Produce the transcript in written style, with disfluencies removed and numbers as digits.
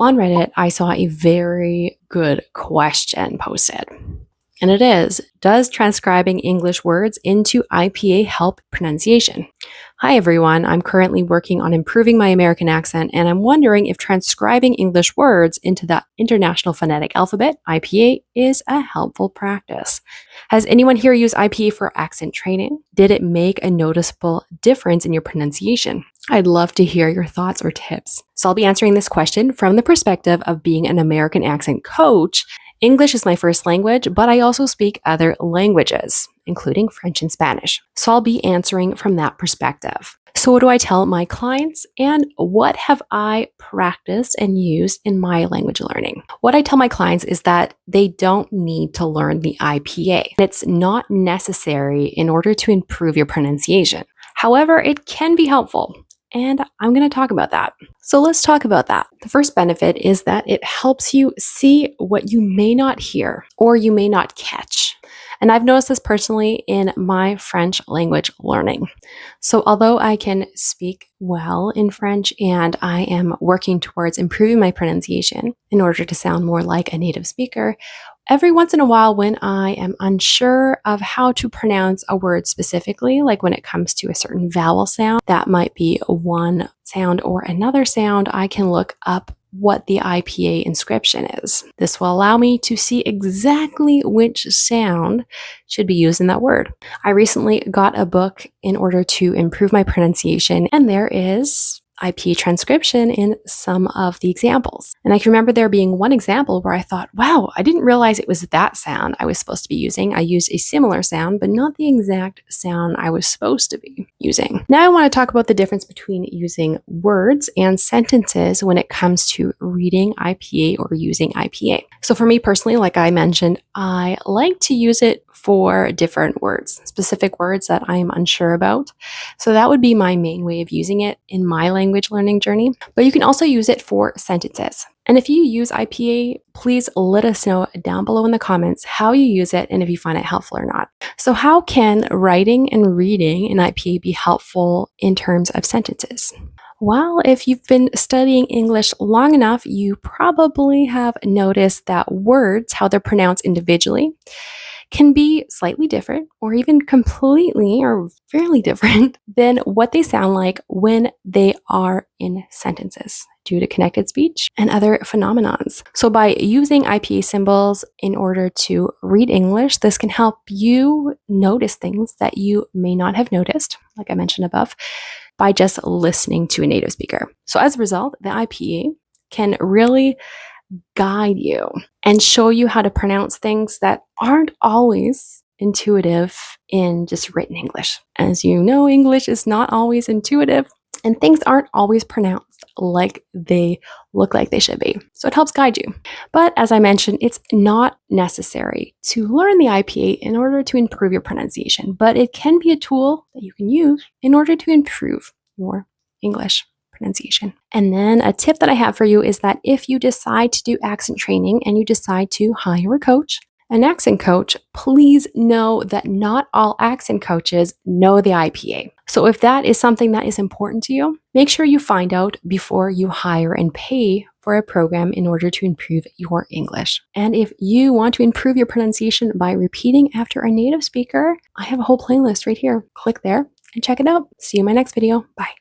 on Reddit, I saw a very good question posted. And it is, does transcribing English words into IPA help pronunciation? Hi, everyone. I'm currently working on improving my American accent, and I'm wondering if transcribing English words into the International Phonetic Alphabet, IPA, is a helpful practice. Has anyone here used IPA for accent training? Did it make a noticeable difference in your pronunciation? I'd love to hear your thoughts or tips. So I'll be answering this question from the perspective of being an American accent coach. English is my first language, but I also speak other languages, including French and Spanish. So I'll be answering from that perspective. So what do I tell my clients, and what have I practiced and used in my language learning? What I tell my clients is that they don't need to learn the IPA. It's not necessary in order to improve your pronunciation. However, it can be helpful. And I'm going to talk about that. So let's talk about that. The first benefit is that it helps you see what you may not hear or you may not catch. And I've noticed this personally in my French language learning. So although I can speak well in French and I am working towards improving my pronunciation in order to sound more like a native speaker, every once in a while when I am unsure of how to pronounce a word specifically, like when it comes to a certain vowel sound, that might be one sound or another sound, I can look up what the IPA inscription is. This will allow me to see exactly which sound should be used in that word. I recently got a book in order to improve my pronunciation, and there is IPA transcription in some of the examples. And I can remember there being one example where I thought, wow, I didn't realize it was that sound I was supposed to be using. I used a similar sound, but not the exact sound I was supposed to be using. Now I want to talk about the difference between using words and sentences when it comes to reading IPA or using IPA. So for me personally, like I mentioned, I like to use it for different words, specific words that I'm unsure about. So that would be my main way of using it in my language learning journey. But you can also use it for sentences. And if you use IPA, please let us know down below in the comments how you use it and if you find it helpful or not. So how can writing and reading in IPA be helpful in terms of sentences? Well, if you've been studying English long enough, you probably have noticed that words, how they're pronounced individually, can be slightly different or even completely or fairly different than what they sound like when they are in sentences due to connected speech and other phenomenons. So by using IPA symbols in order to read English, this can help you notice things that you may not have noticed, like I mentioned above, by just listening to a native speaker. So as a result, the IPA can really guide you and show you how to pronounce things that aren't always intuitive in just written English. As you know, English is not always intuitive and things aren't always pronounced like they look like they should be. So it helps guide you. But as I mentioned, it's not necessary to learn the IPA in order to improve your pronunciation, but it can be a tool that you can use in order to improve your English pronunciation. And then a tip that I have for you is that if you decide to do accent training and you decide to hire a coach, an accent coach, please know that not all accent coaches know the IPA. So if that is something that is important to you, make sure you find out before you hire and pay for a program in order to improve your English. And if you want to improve your pronunciation by repeating after a native speaker, I have a whole playlist right here. Click there and check it out. See you in my next video. Bye.